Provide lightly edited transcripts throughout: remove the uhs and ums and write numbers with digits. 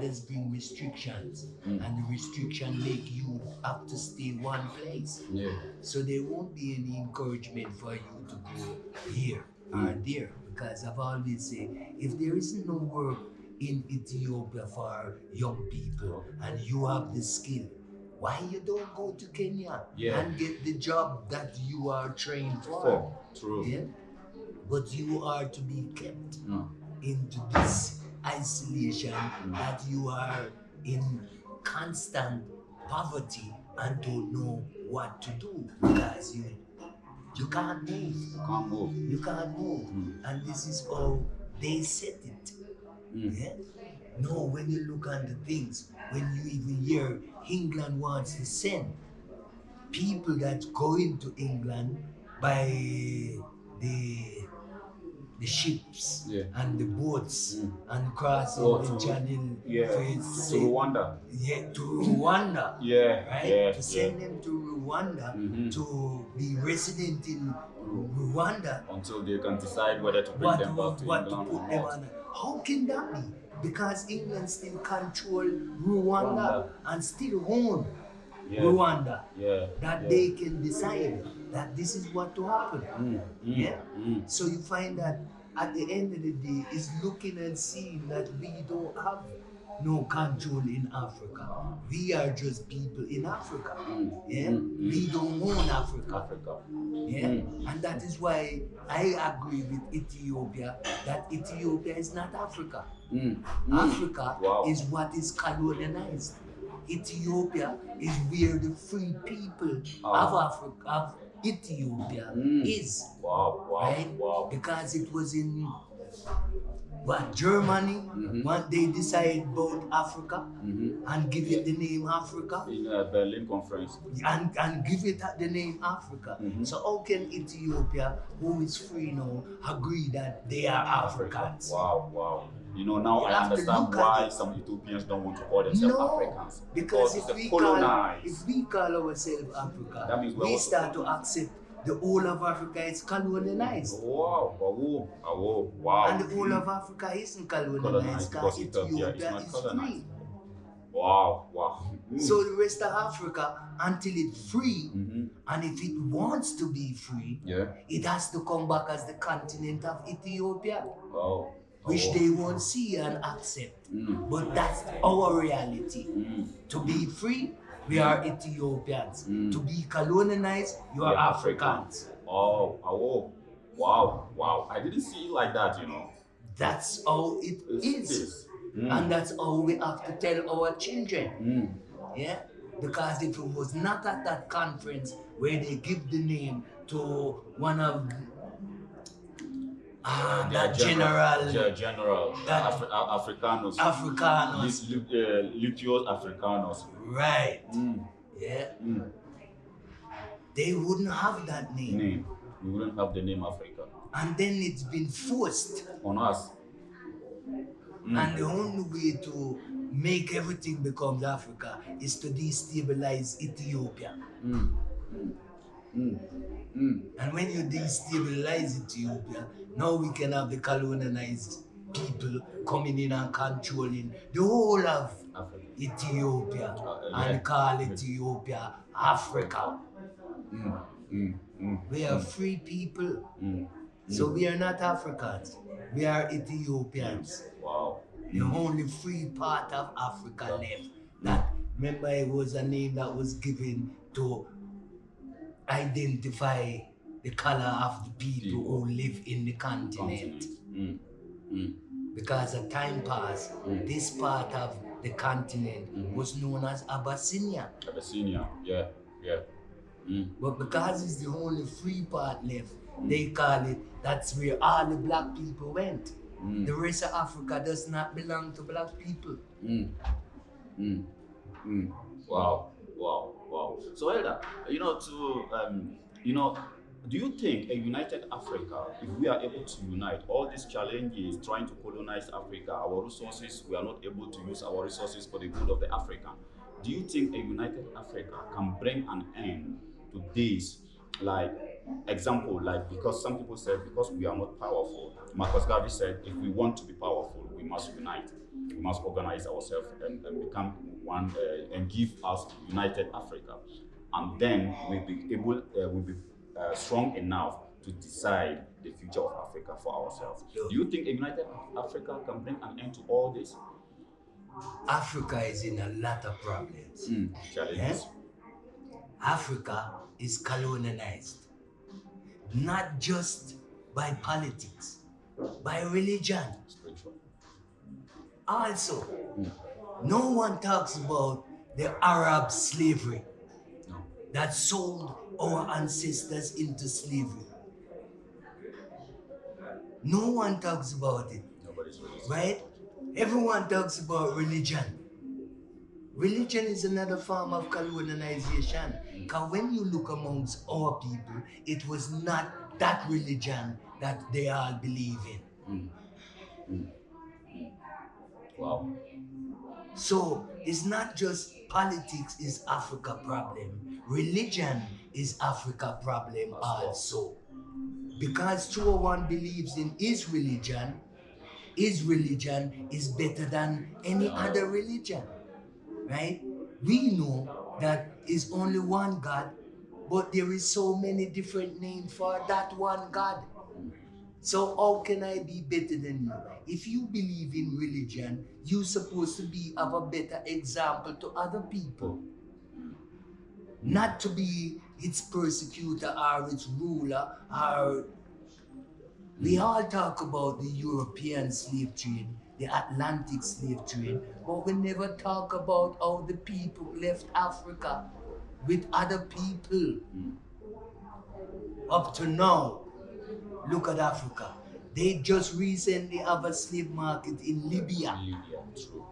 does bring restrictions, and the restriction make you have to stay one place. Yeah. So there won't be any encouragement for you to go here or there, because I've always said if there isn't no work in Ethiopia for young people and you have the skill, why you don't go to Kenya and get the job that you are trained for? True. Yeah? But you are to be kept into this isolation that you are in constant poverty and don't know what to do because you can't move. Can't move. You can't move. And this is how they set it. Yeah? No, when you look at the things, when you even hear England wants to send people that go into England by the the ships and the boats and crossing the channel to Rwanda. Yeah, to Rwanda. Right? To send them to Rwanda to be resident in Rwanda until they can decide whether to bring them back to England or not. How can that be? Because England still control Rwanda and still own Rwanda. That they can decide that this is what to happen. So you find that at the end of the day, is looking and seeing that we don't have no control in Africa. We are just people in Africa. We don't own Africa. And that is why I agree with Ethiopia that Ethiopia is not Africa. Africa is what is colonized. Ethiopia is where the free people of Africa, of Ethiopia is. Right? Because it was in Germany when they decide about Africa and give it the name Africa. In Berlin conference. And give it the name Africa. So how can Ethiopia, who is free now, agree that they are Africans? Wow. You know, now I understand why some Ethiopians don't want to call themselves Africans. Because if we call ourselves Africa, that means we start to accept the whole of Africa is colonized. Wow. And the whole of Africa isn't colonized because Ethiopia is free. Wow. So the rest of Africa, until it's free, and if it wants to be free, it has to come back as the continent of Ethiopia. Which they won't see and accept. But that's our reality. To be free, we are Ethiopians. To be colonized, you are Africans. Wow. I didn't see it like that, you know. That's how it is. And that's how we have to tell our children. Yeah? Because if it was not at that conference where they give the name to one of Africanos. Lucius Africanos. Right. They wouldn't have that name. We wouldn't have the name Africa. And then it's been forced on us. And the only way to make everything become Africa is to destabilize Ethiopia. And when you destabilize Ethiopia, now we can have the colonized people coming in and controlling the whole of Ethiopia and call Ethiopia Africa. We are free people. So we are not Africans. We are Ethiopians. The only free part of Africa left. That, remember, it was a name that was given to identify the color of the people who live in the continent. Because as time passed, this part of the continent was known as Abyssinia. But because it's the only free part left, they call it, that's where all the black people went. The rest of Africa does not belong to black people. Wow. So Elder, do you think a united Africa, if we are able to unite all these challenges trying to colonize Africa, our resources, we are not able to use our resources for the good of the African. Do you think a united Africa can bring an end to this? Because some people said because we are not powerful, Marcus Garvey said if we want to be powerful, we must unite. We must organize ourselves and become one and give us united Africa, and then we'll be strong enough to decide the future of Africa for ourselves. Do you think a united Africa can bring an end to all this? Africa is in a lot of problems. Challenges. Africa is colonized, not just by politics, by religion. Spiritual. Also, no one talks about the Arab slavery No. that sold our ancestors into slavery. No one talks about it, Nobody's really. right? Everyone talks about religion. Religion is another form of colonization. Because when you look amongst our people, it was not that religion that they all believe in. Wow. So it's not just politics is Africa problem. Religion is Africa problem also. Because 201 believes in his religion is better than any other religion. Right? We know that is only one God, but there is so many different names for that one God. So how can I be better than you? If you believe in religion, you're supposed to be of a better example to other people. Not to be its persecutor or its ruler or we all talk about the European slave trade, the Atlantic slave trade, but we never talk about how the people left Africa with other people. Up to now, look at Africa. They just recently have a slave market in Libya. True.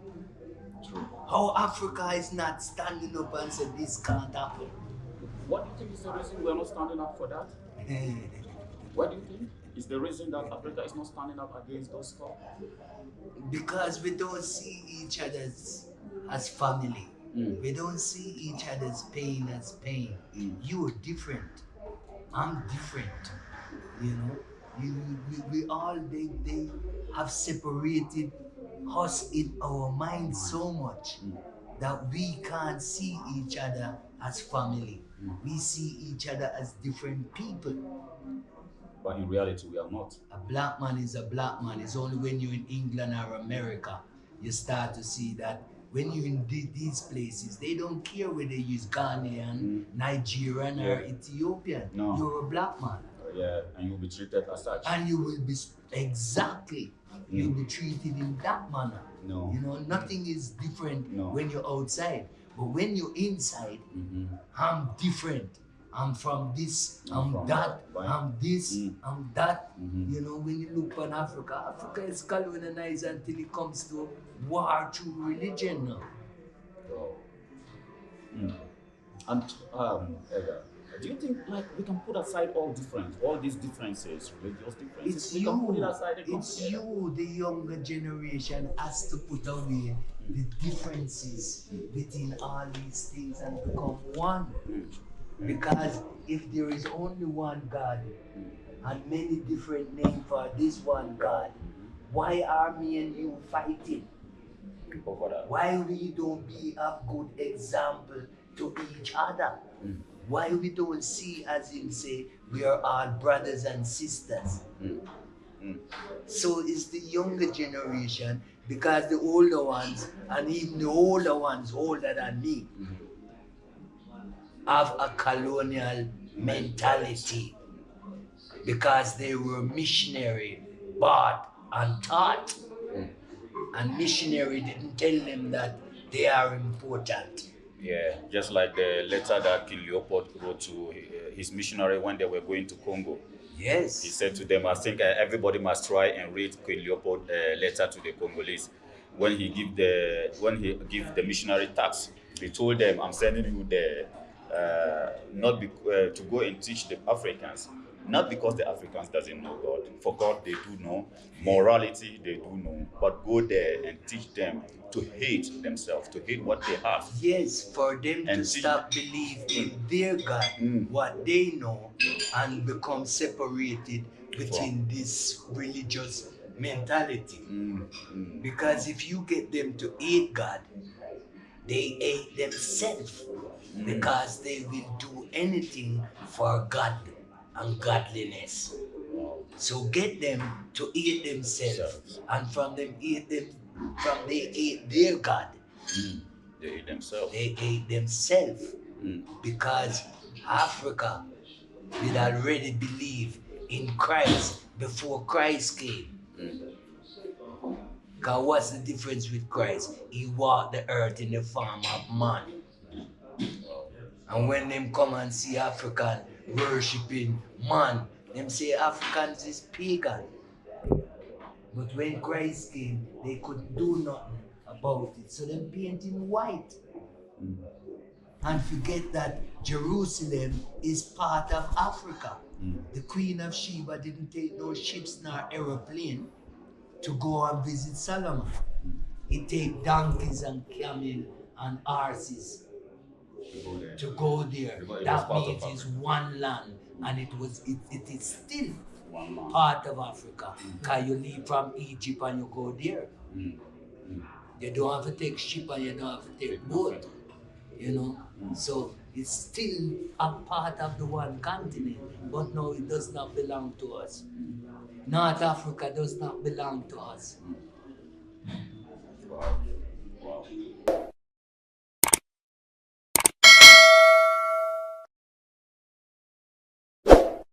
True. How Africa is not standing up and said this can't happen. What do you think is the reason we're not standing up for that? What do you think is the reason that Africa is not standing up against those stuff? Because we don't see each other as family. We don't see each other's pain as pain. You are different. I'm different. You know, we all they have separated us in our minds so much that we can't see each other as family. We see each other as different people. But in reality, we are not. A black man is a black man. It's only when you're in England or America you start to see that when you're in these places, they don't care whether you're Ghanaian, Nigerian, or Ethiopian. No. You're a black man. Yeah, and you'll be treated as such. And you will be, exactly, you'll be treated in that manner. No. You know, nothing is different No. when you're outside. But when you're inside, I'm different. I'm from this, I'm that, I'm this, I'm that. You know, when you look on Africa, Africa is colonized until it comes to war through religion now. And Edgar, do you think like we can put aside all these differences, religious differences? It's we can put it aside and it's you, the younger generation, has to put away the differences between all these things and become one. Because if there is only one God and many different names for this one God, why are me and you fighting? Why we don't be a good example to each other? Why we don't see as in say we are all brothers and sisters? So it's the younger generation, because the older ones, and even the older ones older than me, have a colonial mentality because they were missionary, bought and taught. And missionary didn't tell them that they are important. Yeah, just like the letter that King Leopold wrote to his missionary when they were going to Congo. Yes. He said to them, I think everybody must try and read King Leopold's letter to the Congolese. When he give the missionary tax, he told them, I'm sending you there to go and teach the Africans. Not because the Africans doesn't know God. For God, they do know. Morality, they do know. But go there and teach them to hate themselves, to hate what they have. Yes, for them And to stop believing in their God, what they know, and become separated between this religious mentality. Because if you get them to hate God, they hate themselves. Because they will do anything for God and godliness. So get them to hate themselves, and from they hate their God. They hate themselves. They hate themselves because Africa did already believe in Christ before Christ came. Because what's the difference with Christ? He walked the earth in the form of man. And when them come and see African worshipping man, them say Africans is pagan. But when Christ came, they couldn't do nothing about it. So them paint him white. And forget that Jerusalem is part of Africa. The Queen of Sheba didn't take no ships nor aeroplane to go and visit Solomon. He take donkeys and camel and horses to go there. That means it's one land, and it is still part of Africa. Because you leave from Egypt and you go there. You don't have to take ship and you don't have to take boat. You know, so it's still a part of the one continent, but no, it does not belong to us. North Africa does not belong to us. Wow.